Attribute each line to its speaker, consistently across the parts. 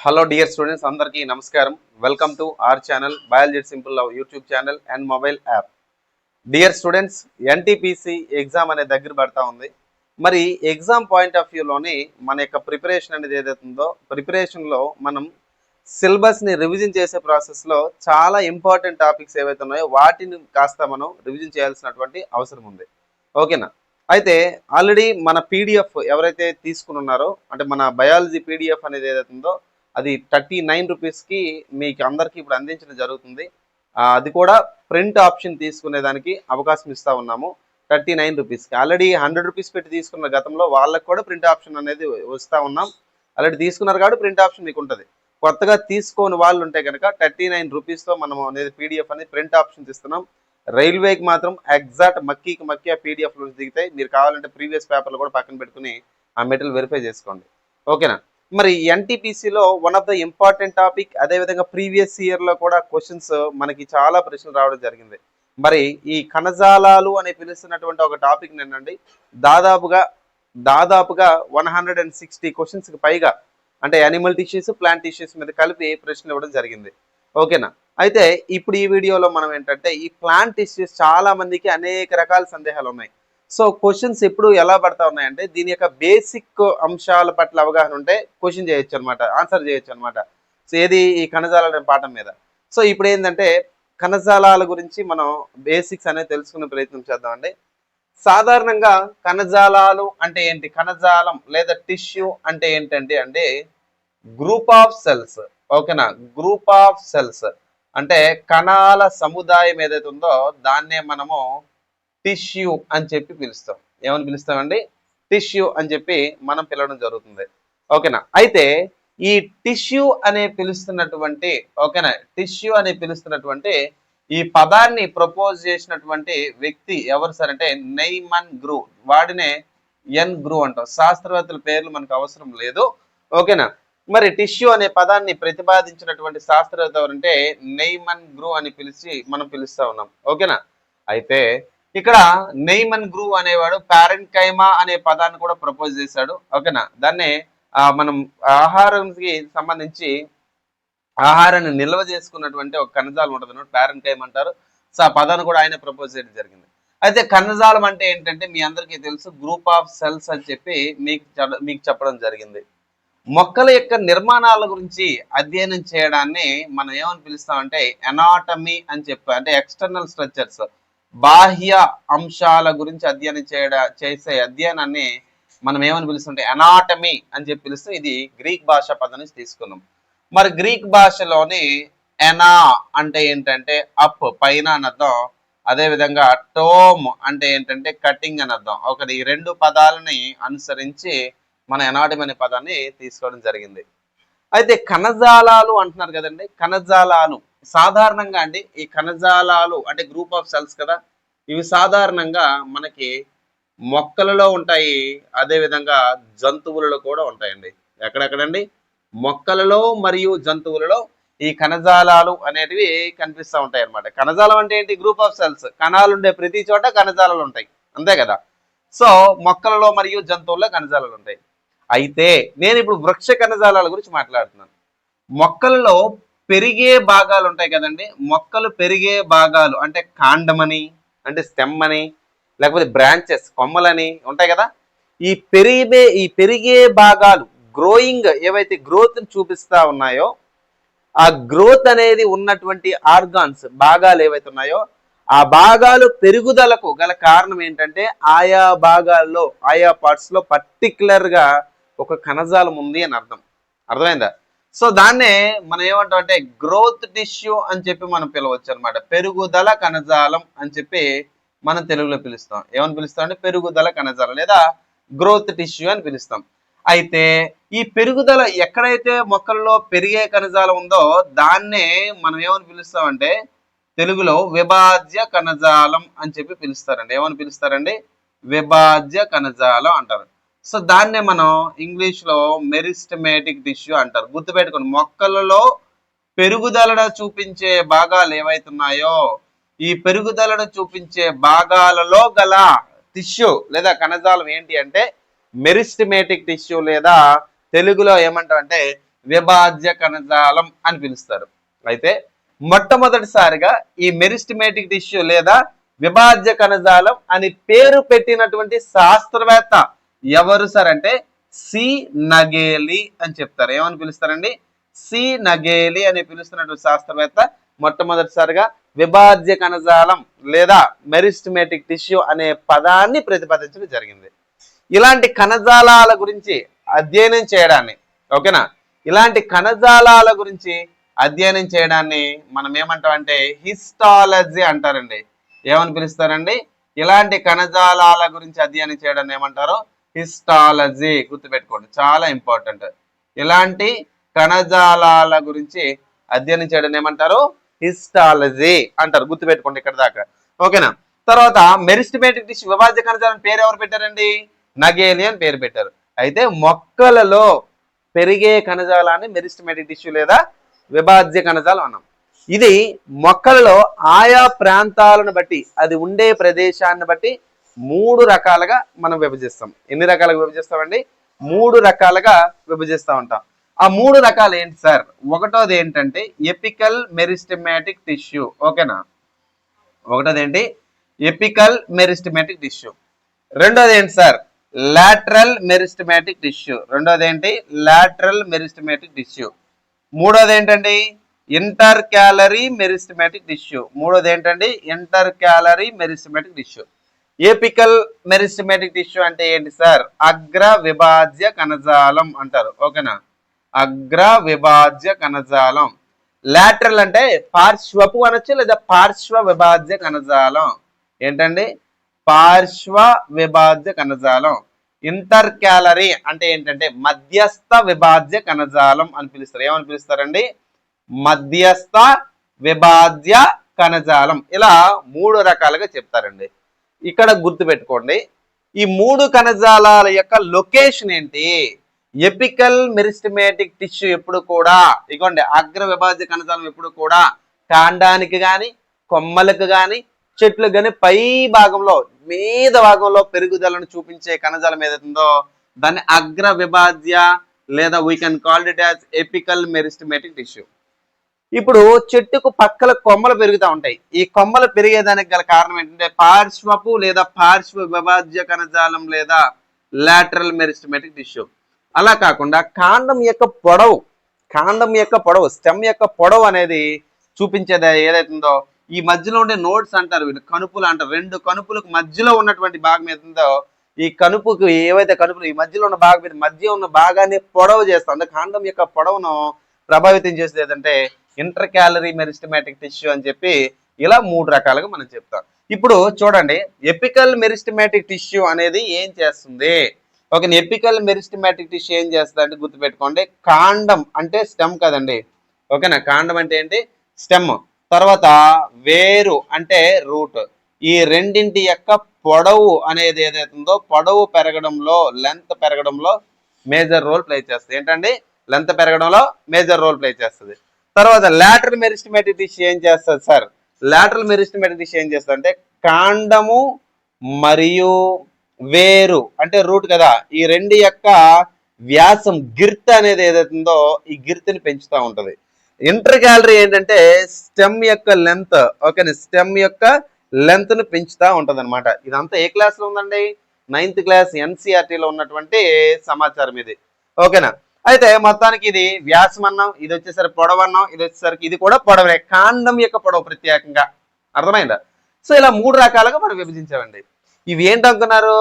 Speaker 1: Hello dear students, అందరికీ నమస్కారం. Welcome to our channel biology simple love YouTube channel and mobile app. Dear students, NTPC exam అనేది దగ్గర పడతా ఉంది. మరి ఎగ్జామ్ పాయింట్ ఆఫ్ వ్యూలోని మన యొక్క ప్రిపరేషన్ అనేది ఏదైతే ఉందో, ప్రిపరేషన్లో మనం సిలబస్ని రివిజన్ చేసే ప్రాసెస్లో చాలా ఇంపార్టెంట్ టాపిక్స్ ఏవైతే ఉన్నాయో వాటిని కాస్త మనం రివిజన్ చేయాల్సినటువంటి అవసరం ఉంది. ఓకేనా? అయితే ఆల్రెడీ మన పీడిఎఫ్ ఎవరైతే తీసుకుని ఉన్నారో, అంటే మన బయాలజీ పీడిఎఫ్ అనేది ఏదైతే ఉందో అది 39 రూపీస్కి మీకు అందరికీ ఇప్పుడు అందించడం జరుగుతుంది. అది కూడా ప్రింట్ ఆప్షన్ తీసుకునేదానికి అవకాశం ఇస్తూ ఉన్నాము 39 రూపీస్కి. ఆల్రెడీ 100 రూపీస్ పెట్టి తీసుకున్న గతంలో వాళ్ళకి కూడా ప్రింట్ ఆప్షన్ అనేది వస్తూ ఉన్నాం. ఆల్రెడీ తీసుకున్నారు కాబట్టి ప్రింట్ ఆప్షన్ మీకు ఉంటుంది. కొత్తగా తీసుకోని వాళ్ళు ఉంటే కనుక 39 రూపీస్తో మనం అనేది పీడిఎఫ్ అనేది ప్రింట్ ఆప్షన్ ఇస్తున్నాం. రైల్వేకి మాత్రం ఎగ్జాక్ట్ మక్కీకి మక్కీ ఆ పీడిఎఫ్లో దిగితే మీరు కావాలంటే ప్రీవియస్ పేపర్లు కూడా పక్కన పెట్టుకుని ఆ మెటీరియల్ వెరిఫై చేసుకోండి. ఓకేనా? మరి ఎన్టీపీసీలో one of the important topic, అదేవిధంగా ప్రీవియస్ ఇయర్లో కూడా క్వశ్చన్స్ మనకి చాలా ప్రశ్నలు రావడం జరిగింది. మరి ఈ కణజాలాలు అని పిలుస్తున్నటువంటి ఒక టాపిక్ నిన్నండి దాదాపుగా 160 క్వశ్చన్స్కి పైగా, అంటే యానిమల్ టిష్యూస్ ప్లాంట్ టిష్యూస్ మీద కలిపి ప్రశ్నలు ఇవ్వడం జరిగింది. ఓకేనా? అయితే ఇప్పుడు ఈ వీడియోలో మనం ఏంటంటే ఈ ప్లాంట్ టిష్యూస్ చాలా మందికి అనేక రకాల సందేహాలు ఉన్నాయి. సో క్వశ్చన్స్ ఎప్పుడు ఎలా పడతా ఉన్నాయంటే దీని యొక్క బేసిక్ అంశాల పట్ల అవగాహన ఉంటే క్వశ్చన్ చేయొచ్చు అనమాట, ఆన్సర్ చేయొచ్చు అనమాట. సో ఏది ఈ కణజాల పాఠం మీద. సో ఇప్పుడు ఏంటంటే కణజాలాల గురించి మనం బేసిక్స్ అనేది తెలుసుకునే ప్రయత్నం చేద్దామండి. సాధారణంగా కణజాలాలు అంటే ఏంటి, కణజాలం లేదా టిష్యూ అంటే ఏంటంటే అంటే గ్రూప్ ఆఫ్ సెల్స్. ఓకేనా? గ్రూప్ ఆఫ్ సెల్స్ అంటే కణాల సముదాయం ఏదైతే ఉందో దాన్నే మనము టిష్యూ అని చెప్పి పిలుస్తాం. ఏమని పిలుస్తామండి? టిష్యూ అని చెప్పి మనం పిలవడం జరుగుతుంది. ఓకేనా? అయితే ఈ టిష్యూ అనే పిలుస్తున్నటువంటి, ఓకేనా, టిష్యూ అని పిలుస్తున్నటువంటి ఈ పదాన్ని ప్రపోజ్ చేసినటువంటి వ్యక్తి ఎవరు సార్ అంటే నెయ్మన్ గ్రూ. వాడినే ఎన్ గ్రూ అంటాం. శాస్త్రవేత్తల పేర్లు మనకు అవసరం లేదు. ఓకేనా? మరి టిష్యూ అనే పదాన్ని ప్రతిపాదించినటువంటి శాస్త్రవేత్త ఎవరంటే నెయ్మన్ గ్రూ అని మనం పిలుస్తా ఉన్నాం. ఓకేనా? అయితే ఇక్కడ నెయ్మన్ గ్రూ అనేవాడు ప్యారెంకైమా అనే పదాన్ని కూడా ప్రపోజ్ చేశాడు. ఓకేనా? దాన్ని మనం ఆహారానికి సంబంధించి ఆహారాన్ని నిల్వ చేసుకున్నటువంటి ఒక కణజాలం ఉంటుంది, ప్యారెంకైమా అంటారు. సో ఆ పదాన్ని కూడా ఆయన ప్రపోజ్ చేయడం జరిగింది. అయితే కణజాలం అంటే ఏంటంటే మీ అందరికీ తెలుసు, గ్రూప్ ఆఫ్ సెల్స్ అని చెప్పి మీకు చెప్పడం జరిగింది. మొక్కల యొక్క నిర్మాణాల గురించి అధ్యయనం చేయడాన్ని మనం ఏమని పిలుస్తామంటే ఎనాటమీ అని చెప్పి, అంటే ఎక్స్టర్నల్ స్ట్రక్చర్స్, బాహ్య అంశాల గురించి చేసే అధ్యయనాన్ని మనం ఏమని పిలుస్తుంటే ఎనాటమీ అని చెప్పి పిలుస్తాం. ఇది గ్రీక్ భాష పదం నుంచి తీసుకున్నాం. మరి గ్రీక్ భాషలోని ఎనా అంటే ఏంటంటే అప్, పైన అని అర్థం. అదేవిధంగా టోమ్ అంటే ఏంటంటే కటింగ్ అని అర్థం. ఒకటి ఈ రెండు పదాలని అనుసరించి మన ఎనాటమీ అనే పదాన్ని తీసుకోవడం జరిగింది. అయితే కణజాలాలు అంటున్నారు కదండి. కణజాలాలు సాధారణంగా అండి ఈ కణజాలాలు అంటే గ్రూప్ ఆఫ్ సెల్స్ కదా, ఇవి సాధారణంగా మనకి మొక్కలలో ఉంటాయి, అదేవిధంగా జంతువులలో కూడా ఉంటాయండి. ఎక్కడెక్కడండి? మొక్కలలో మరియు జంతువులలో ఈ కణజాలాలు అనేటివి కనిపిస్తూ ఉంటాయి అన్నమాట. కణజాలం అంటే ఏంటి? Group of cells. కణాలు ఉండే ప్రతి చోట కణజాలాలు ఉంటాయి, అంతే కదా. సో మొక్కలలో మరియు జంతువుల్లో కణజాలాలు ఉంటాయి. అయితే నేను ఇప్పుడు వృక్ష కణజాలాల గురించి మాట్లాడుతున్నాను. మొక్కలలో పెరిగే భాగాలు ఉంటాయి కదండి. మొక్కలు పెరిగే భాగాలు అంటే కాండమని, అంటే స్టెమ్ అని, లేకపోతే బ్రాంచెస్, కొమ్మలని ఉంటాయి కదా. ఈ పెరిగే భాగాలు, గ్రోయింగ్ ఏవైతే గ్రోత్ చూపిస్తా ఉన్నాయో ఆ గ్రోత్ అనేది ఉన్నటువంటి ఆర్గాన్స్, భాగాలు ఏవైతే ఉన్నాయో ఆ భాగాలు పెరుగుదలకు గల కారణం ఏంటంటే ఆయా భాగాల్లో, ఆయా పార్ట్స్ లో పర్టికులర్ గా ఒక కణజాలం ఉంది అని అర్థం. అర్థమైందా? సో దాన్నే మనం ఏమంటాం అంటే గ్రోత్ టిష్యూ అని చెప్పి మనం పిలవచ్చు అనమాట. పెరుగుదల కణజాలం అని చెప్పి మనం తెలుగులో పిలుస్తాం. ఏమని పిలుస్తాం అంటే పెరుగుదల కణజాలం లేదా గ్రోత్ టిష్యూ అని పిలుస్తాం. అయితే ఈ పెరుగుదల ఎక్కడైతే మొక్కల్లో పెరిగే కణజాలం ఉందో దాన్నే మనం ఏమని పిలుస్తామంటే తెలుగులో విభాజ్య కణజాలం అని చెప్పి పిలుస్తారండి. ఏమని పిలుస్తారండి? విభాజ్య కణజాలం అంటారు. సో దాన్నే మనం ఇంగ్లీష్ లో మెరిస్టమేటిక్ టిష్యూ అంటారు. గుర్తుపెట్టుకోండి, మొక్కలలో పెరుగుదలను చూపించే భాగాలు ఏవైతున్నాయో ఈ పెరుగుదలను చూపించే భాగాలలో గల టిష్యూ లేదా కణజాలం ఏంటి అంటే మెరిస్టమేటిక్ టిష్యూ లేదా తెలుగులో ఏమంటారంటే విభాజ్య కణజాలం అని పిలుస్తారు. అయితే మొట్టమొదటిసారిగా ఈ మెరిస్టమేటిక్ టిష్యూ లేదా విభాజ్య కణజాలం అని పేరు పెట్టినటువంటి శాస్త్రవేత్త ఎవరు సార్ అంటే సి నగేలి అని చెప్తారు. ఏమని పిలుస్తారండి? సి నగేలి అని పిలుస్తున్నటువంటి శాస్త్రవేత్త మొట్టమొదటిసారిగా విభాజ్య కణజాలం లేదా మెరిస్టమేటిక్ టిష్యూ అనే పదాన్ని ప్రతిపాదించడం జరిగింది. ఇలాంటి కణజాలాల గురించి అధ్యయనం చేయడాన్ని, ఓకేనా, ఇలాంటి కణజాలాల గురించి అధ్యయనం చేయడాన్ని మనం ఏమంటాం అంటే హిస్టాలజీ అంటారండి. ఏమని పిలుస్తారండి? ఇలాంటి కణజాలాల గురించి అధ్యయనం చేయడాన్ని ఏమంటారు? హిస్టాలజీ. గుర్తుపెట్టుకోండి, చాలా ఇంపార్టెంట్. ఇలాంటి కణజాలాల గురించి అధ్యయనం చేయడం ఏమంటారు? హిస్టాలజీ అంటారు. గుర్తుపెట్టుకోండి ఇక్కడ దాకా, ఓకేనా. తర్వాత మెరిస్టమేటిక్ టిష్యూ విభాజ్య కణజాలం పేరు ఎవరు పెట్టారండి? నగేలి అని పేరు పెట్టారు. అయితే మొక్కలలో పెరిగే కణజాలాన్ని మెరిస్టమేటిక్ టిష్యూ లేదా విభాజ్య కణజాలం అన్నాం. ఇది మొక్కలలో ఆయా ప్రాంతాలను బట్టి, అది ఉండే ప్రదేశాన్ని బట్టి 3 రకాలుగా మనం విభజిస్తాం. ఎన్ని రకాలుగా విభజిస్తామండి? 3 రకాలుగా విభజిస్తూ ఉంటాం. ఆ 3 రకాలు ఏంటి సార్? ఒకటోది ఏంటంటే ఎపికల్ మెరిస్టమేటిక్ టిష్యూ, ఓకేనా. ఒకటోది ఏంటి? Apical meristematic tissue. రెండోది ఏంటి సార్? Lateral meristematic tissue. రెండోది ఏంటి? Lateral meristematic tissue. మూడోది ఏంటండి? Intercalary meristematic tissue. మూడోది ఏంటండి? Intercalary meristematic tissue. Apical meristematic tissue అంటే ఏంటి సార్? అగ్ర విభాజ్య కణజాలం అంటారు, ఓకేనా. అగ్ర విభాజ్య కణజాలం. లాటరల్ అంటే పార్శ్వపు అనొచ్చు లేదా పార్శ్వ విభాజ్య కణజాలం. ఏంటండి? పార్శ్వ విభాజ్య కణజాలం. ఇంటర్ క్యాలరీ అంటే ఏంటంటే మధ్యస్థ విభాజ్య కణజాలం అని పిలుస్తారు. ఏమని పిలుస్తారండి? మధ్యస్థ విభాజ్య కణజాలం. ఇలా 3 రకాలుగా చెప్తారండి. ఇక్కడ గుర్తుపెట్టుకోండి, ఈ 3 కణజాలాల యొక్క లొకేషన్ ఏంటి? ఎపికల్ మెరిస్టమేటిక్ టిష్యూ ఎప్పుడు కూడా, ఇగోండి, అగ్ర విభాజ్య కణజాలం ఎప్పుడు కూడా కాండానికి గాని, కొమ్మలకు గాని, చెట్లకు గాని పై భాగంలో, మీద భాగంలో పెరుగుదలను చూపించే కణజాలం ఏదైతుందో దాన్ని అగ్ర విభాజ్య లేదా we can call it as apical meristematic tissue. ఇప్పుడు చెట్టుకు పక్కల కొమ్మలు పెరుగుతూ ఉంటాయి. ఈ కొమ్మలు పెరిగేదానికి గల కారణం ఏంటంటే పార్శ్వపు లేదా పార్శ్వ విభాజ్య కణజాలం లేదా లాటరల్ మెరిస్టమేటిక్ టిష్యూ. అలా కాకుండా కాండం యొక్క పొడవు, స్టెమ్ యొక్క పొడవు అనేది చూపించేది ఏదైతుందో ఈ మధ్యలో ఉండే నోడ్స్ అంటారు, వీళ్ళు కనుపులు అంటారు. 2 కనుపులకు మధ్యలో ఉన్నటువంటి భాగం ఏదైతుందో ఈ కనుపుకు ఏవైతే కనుపులు ఈ మధ్యలో ఉన్న భాగం మీద మధ్య ఉన్న భాగాన్ని పొడవు చేస్తాం. అంటే కాండం యొక్క పొడవును ప్రభావితం చేసేది ఏదంటే ఇంటర్ క్యాలరీ మెరిస్టమేటిక్ టిష్యూ అని చెప్పి ఇలా 3 రకాలుగా మనం చెప్తాం. ఇప్పుడు చూడండి, ఎపికల్ మెరిస్టమేటిక్ టిష్యూ అనేది ఏం చేస్తుంది? ఓకే, ఎపికల్ మెరిస్టమేటిక్ టిష్యూ ఏం చేస్తుంది అంటే గుర్తుపెట్టుకోండి, కాండం అంటే స్టెమ్ కదండి, ఓకేనా. కాండం అంటే ఏంటి? స్టెమ్. తర్వాత వేరు అంటే రూట్. ఈ రెండింటి యొక్క పొడవు అనేది ఏదైతుందో పొడవు పెరగడంలో, లెంత్ పెరగడంలో మేజర్ రోల్ ప్లే చేస్తుంది. ఏంటండి? లెంత్ పెరగడంలో మేజర్ రోల్ ప్లే చేస్తుంది. తర్వాత లాటరల్ మెరిస్టమేటిక్ టిష్యూ ఏం చేస్తుంది సార్? లాటరల్ మెరిస్టమేటిక్ టిష్యూ ఏం చేస్తుంది అంటే కాండము మరియు వేరు అంటే రూట్ కదా, ఈ 2 యొక్క వ్యాసం గిర్త్ అనేది ఏదైతుందో ఈ గిర్త్ని పెంచుతూ ఉంటుంది. ఇంటర్ క్యాలరీ ఏంటంటే స్టెమ్ యొక్క లెంత్, ఓకేనా, స్టెమ్ యొక్క లెంత్ ను పెంచుతూ ఉంటుంది అనమాట. ఇదంతా ఏ క్లాస్ లో ఉందండి? 9th క్లాస్ ఎన్సీఆర్టీలో ఉన్నటువంటి సమాచారం ఇది, ఓకేనా. అయితే మొత్తానికి ఇది వ్యాసం అన్నాం, ఇది వచ్చేసరికి పొడవు అన్నాం, ఇది వచ్చేసరికి ఇది కూడా పొడవే, కాండం యొక్క పొడవు ప్రత్యేకంగా. అర్థమైందా? సో ఇలా 3 రకాలుగా మనం విభజించామండి. ఇవి ఏంటనుకున్నారు?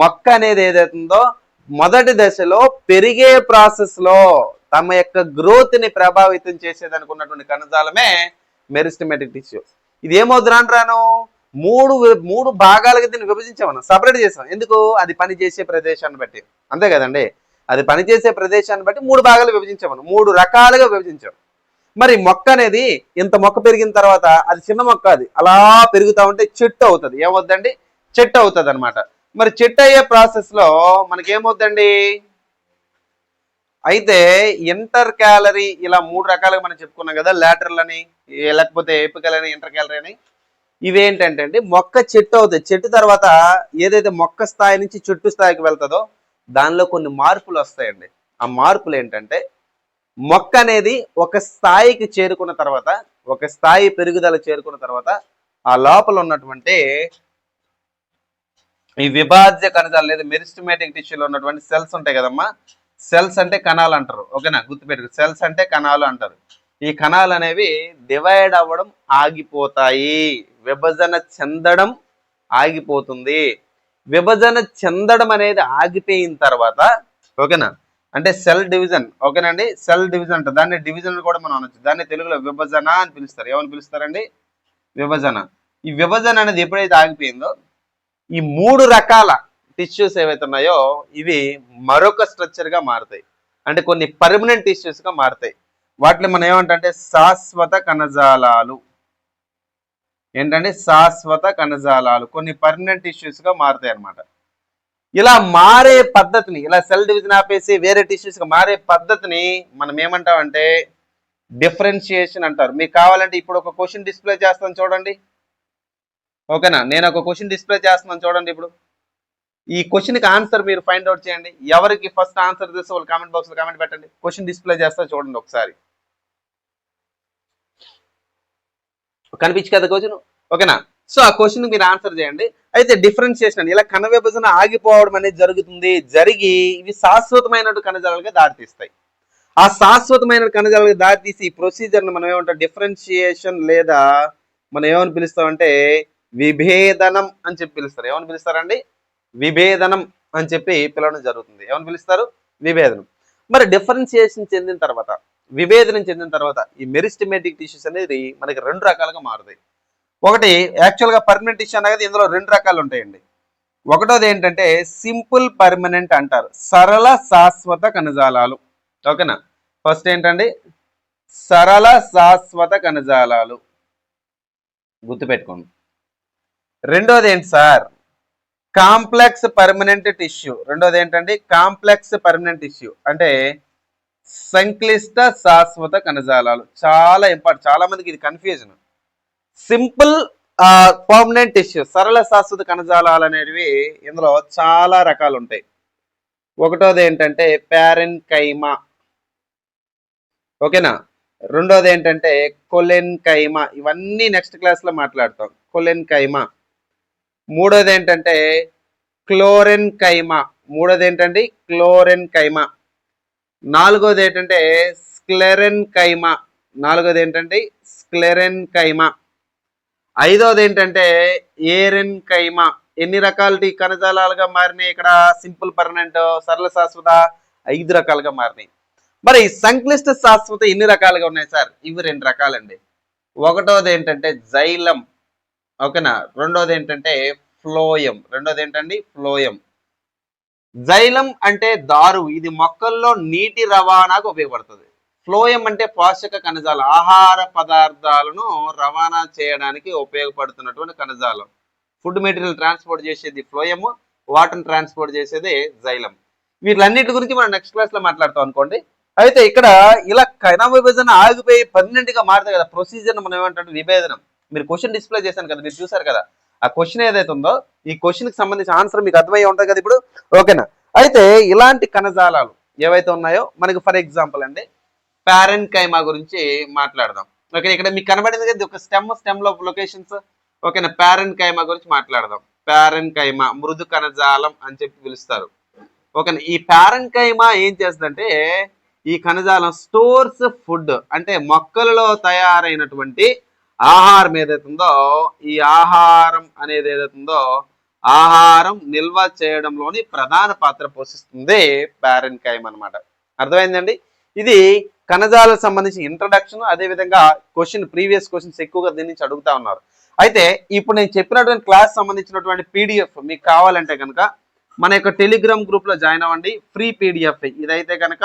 Speaker 1: మొక్క అనేది ఏదైతుందో మొదటి దశలో పెరిగే ప్రాసెస్ లో తమ యొక్క గ్రోత్ ని ప్రభావితం చేసేది అనుకున్నటువంటి కణజాలమే మెరిస్టమేటిక్ టిష్యూ. ఇది ఏమవుతుంది రాను 3 భాగాలుగా దీన్ని విభజించామన్నా, సపరేట్ చేసాం. ఎందుకు? అది పనిచేసే ప్రదేశాన్ని బట్టి, అంతే కదండి. అది పనిచేసే ప్రదేశాన్ని బట్టి 3 భాగాలు విభజించామన్నా, 3 రకాలుగా విభజించాం. మరి మొక్క అనేది ఇంత మొక్క పెరిగిన తర్వాత అది చిన్న మొక్క, అది అలా పెరుగుతూ ఉంటే చెట్టు అవుతుంది. ఏమవుద్దండి? చెట్టు అవుతుంది అనమాట. మరి చెట్టు అయ్యే ప్రాసెస్ లో మనకి ఏమవుద్దండి? అయితే ఇంటర్ క్యాలరీ ఇలా 3 రకాలుగా మనం చెప్పుకున్నాం కదా, లాటరల్ అని, లేకపోతే ఎపికల్ అని, ఇంటర్ క్యాలరీ అని. ఇవేంటంటే మొక్క చెట్టు అవుతుంది. చెట్టు తర్వాత ఏదైతే మొక్క స్థాయి నుంచి చెట్టు స్థాయికి వెళ్తుందో దానిలో కొన్ని మార్పులు వస్తాయండి. ఆ మార్పులు ఏంటంటే మొక్క అనేది ఒక స్థాయికి చేరుకున్న తర్వాత, ఒక స్థాయి పెరుగుదల చేరుకున్న తర్వాత ఆ లోపల ఉన్నటువంటి ఈ విభాజ్య కణజాలు లేదా మెరిస్టమేటిక్ టిష్యూలో ఉన్నటువంటి సెల్స్ ఉంటాయి కదమ్మా, సెల్స్ అంటే కణాలు అంటారు. ఓకేనా, గుర్తుపెట్టుకు, సెల్స్ అంటే కణాలు అంటారు. ఈ కణాలు అనేవి డివైడ్ అవ్వడం ఆగిపోతాయి, విభజన చెందడం ఆగిపోతుంది. విభజన చెందడం అనేది ఆగిపోయిన తర్వాత, ఓకేనా, అంటే సెల్ డివిజన్, ఓకేనండి, సెల్ డివిజన్ అంటే దాన్ని డివిజన్ కూడా మనం అనొచ్చు. దాన్ని తెలుగులో విభజన అని పిలుస్తారు. ఏమని పిలుస్తారండి? విభజన. ఈ విభజన అనేది ఎప్పుడైతే ఆగిపోయిందో ఈ 3 రకాల టిష్యూస్ ఏవైతే ఉన్నాయో ఇవి మరొక స్ట్రక్చర్ గా మారుతాయి. అంటే కొన్ని పర్మనెంట్ టిష్యూస్ గా మారుతాయి. వాటిని మనం ఏమంటే శాశ్వత కణజాలాలు. ఏంటంటే శాశ్వత కణజాలాలు కొన్ని పర్మనెంట్ టిష్యూస్ గా మారుతాయి అన్నమాట. ఇలా మారే పద్ధతిని, ఇలా సెల్ డివిజన్ ఆపేసి వేరే టిష్యూస్ గా మారే పద్ధతిని మనం ఏమంటామంటే డిఫరెన్షియేషన్ అంటారు. మీకు కావాలంటే ఇప్పుడు ఒక క్వశ్చన్ డిస్ప్లే చేస్తాను చూడండి. ఓకేనా, నేను ఒక క్వశ్చన్ డిస్ప్లే చేస్తున్నాను చూడండి. ఇప్పుడు ఈ క్వశ్చన్కి ఆన్సర్ మీరు ఫైండ్ అవుట్ చేయండి. ఎవరికి ఫస్ట్ ఆన్సర్ తెలుసు వాళ్ళు కామెంట్ బాక్స్ లో కామెంట్ పెట్టండి. క్వశ్చన్ డిస్ప్లే చేస్తా చూడండి ఒకసారి. కనిపించు కదా క్వశ్చన్? ఓకేనా, సో ఆ క్వశ్చన్ మీరు ఆన్సర్ చేయండి. అయితే డిఫరెన్షియేషన్, ఇలా కణ విభజన ఆగిపోవడం అనేది జరుగుతుంది. జరిగి ఇవి శాశ్వతమైన కణజాలాలుగా దారితీస్తాయి. ఆ శాశ్వతమైన కణజాలాలకు దారితీసి ఈ ప్రొసీజర్ని మనం ఏమంటాం? డిఫరెన్షియేషన్ లేదా మనం ఏమని పిలుస్తామంటే విభేదనం అని చెప్పి పిలుస్తారు. ఏమని పిలుస్తారండి? విభేదనం అని చెప్పి పిలవడం జరుగుతుంది. ఏమని పిలుస్తారు? విభేదనం. మరి డిఫరెన్షియేషన్ చెందిన తర్వాత, విభేదనం చెందిన తర్వాత ఈ మెరిస్టమేటిక్ టిష్యూస్ అనేది మనకి 2 రకాలుగా మారుతాయి. ఒకటి యాక్చువల్గా పర్మనెంట్ టిష్యూ అనేది ఇందులో 2 రకాలు ఉంటాయండి. ఒకటోది ఏంటంటే సింపుల్ పర్మనెంట్ అంటారు, సరళ శాశ్వత కణజాలాలు. ఓకేనా, ఫస్ట్ ఏంటండి? సరళ శాశ్వత కణజాలాలు, గుర్తుపెట్టుకోండి. రెండోది ఏంటి సార్? Complex permanent tissue. రెండోది ఏంటండి? కాంప్లెక్స్ పర్మనెంట్ టిష్యూ అంటే సంక్లిష్ట శాశ్వత కణజాలాలు. చాలా ఇంపార్టెంట్, చాలా మందికి ఇది కన్ఫ్యూజన్. సింపుల్ పర్మనెంట్ టిష్యూ, సరళ శాశ్వత కణజాలాలు అనేవి ఇందులో చాలా రకాలు ఉంటాయి. ఒకటోది ఏంటంటే ప్యారెన్కైమా. ఓకేనా, రెండోది ఏంటంటే కొలెన్కైమా. ఇవన్నీ నెక్స్ట్ క్లాస్ లో మాట్లాడతాం. కొలెన్కైమా. మూడోది ఏంటంటే క్లోరెన్కైమా. మూడోది ఏంటండి? క్లోరెన్కైమా. నాలుగోది ఏంటంటే స్క్లెరెన్కైమా. నాలుగోది ఏంటంటే స్క్లెరెన్కైమా. ఐదోది ఏంటంటే ఏరెన్కైమా. ఎన్ని రకాల కణజాలాలుగా మారినాయి ఇక్కడ? సింపుల్ పర్మనెంట్, సరళ శాశ్వత 5 రకాలుగా మారినాయి. మరి సంక్లిష్ట శాశ్వత ఎన్ని రకాలుగా ఉన్నాయి సార్? ఇవి 2 రకాలండి. ఒకటోది ఏంటంటే జైలం. ఓకేనా, రెండోది ఏంటంటే ఫ్లోయం. రెండోది ఏంటండి? ఫ్లోయం. జైలం అంటే దారు, ఇది మొక్కల్లో నీటి రవాణాకు ఉపయోగపడుతుంది. ఫ్లోయం అంటే పోషక కణజాలం, ఆహార పదార్థాలను రవాణా చేయడానికి ఉపయోగపడుతున్నటువంటి కణజాలం. ఫుడ్ మెటీరియల్ ట్రాన్స్పోర్ట్ చేసేది ఫ్లోయము, వాటర్ ట్రాన్స్పోర్ట్ చేసేది జైలం. వీటిలన్నిటి గురించి మనం నెక్స్ట్ క్లాస్ లో మాట్లాడతాం అనుకోండి. అయితే ఇక్కడ ఇలా కణ విభజన ఆగిపోయి పర్మనెంట్ గా మారుతాయి కదా, ప్రొసీజర్ మనం ఏమంటే విభేదనం. మీరు క్వశ్చన్ డిస్ప్లే చేశాను కదా, మీరు చూసారు కదా, ఆ క్వశ్చన్ ఏదైతే ఉందో ఈ క్వశ్చన్ కి సంబంధించిన ఆన్సర్ మీకు అర్థమయ్యే ఉంటుంది కదా ఇప్పుడు. ఓకేనా, అయితే ఇలాంటి కణజాలాలు ఏవైతే ఉన్నాయో మనకి ఫర్ ఎగ్జాంపుల్ అండి ప్యారెన్కైమా గురించి మాట్లాడదాం. ఓకే, ఇక్కడ మీకు కనబడింది కదా ఒక స్టెమ్ లో లొకేషన్స్. ఓకేనా, ప్యారెన్కైమా గురించి మాట్లాడదాం. ప్యారెన్కైమా మృదు కణజాలం అని చెప్పి పిలుస్తారు. ఓకేనా, ఈ ప్యారెన్కైమా ఏం చేస్తుందంటే ఈ కణజాలం స్టోర్స్ ఫుడ్, అంటే మొక్కలలో తయారైనటువంటి ఆహారం ఏదైతుందో ఈ ఆహారం అనేది ఏదైతుందో ఆహారం నిల్వ చేయడంలోని ప్రధాన పాత్ర పోషిస్తుంది ప్యారెన్కైమా అన్నమాట. అర్థమైందండి? ఇది కణజాలకు సంబంధించిన ఇంట్రడక్షన్. అదేవిధంగా ప్రీవియస్ క్వశ్చన్స్ ఎక్కువగా దీని నుంచి అడుగుతా ఉన్నారు. అయితే ఇప్పుడు నేను చెప్పినటువంటి క్లాస్ సంబంధించినటువంటి పీడిఎఫ్ మీకు కావాలంటే కనుక మన యొక్క టెలిగ్రామ్ గ్రూప్ లో జాయిన్ అవ్వండి. ఫ్రీ పీడిఎఫ్ ఇదైతే కనుక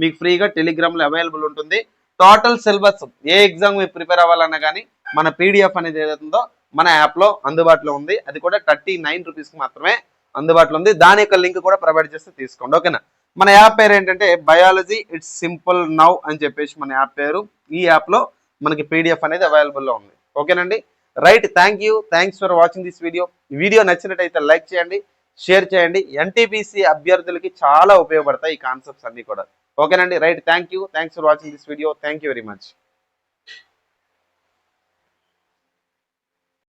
Speaker 1: మీకు ఫ్రీగా టెలిగ్రామ్ లో అవైలబుల్ ఉంటుంది. టోటల్ సిలబస్ ఏ ఎగ్జామ్ మీరు ప్రిపేర్ అవ్వాలన్నా కానీ మన పీడిఎఫ్ అనేది ఏదైతుందో మన యాప్ లో అందుబాటులో ఉంది. అది కూడా 39 రూపీస్ మాత్రమే అందుబాటులో ఉంది. దాని యొక్క లింక్ కూడా ప్రొవైడ్ చేస్తే తీసుకోండి. ఓకేనా, మన యాప్ పేరు ఏంటంటే బయాలజీ ఇట్స్ సింపుల్ నౌ అని చెప్పేసి మన యాప్ పేరు. ఈ యాప్ లో మనకి పీడిఎఫ్ అనేది అవైలబుల్ లో ఉంది. ఓకేనండి, right. Thanks for watching this video. ఈ వీడియో నచ్చినట్టయితే లైక్ చేయండి, షేర్ చేయండి. ఎన్టీపీసీ అభ్యర్థులకి చాలా ఉపయోగపడతాయి ఈ కాన్సెప్ట్స్ అన్నీ కూడా. ఓకేనండి, right. Thanks for watching this video. Thank you very much.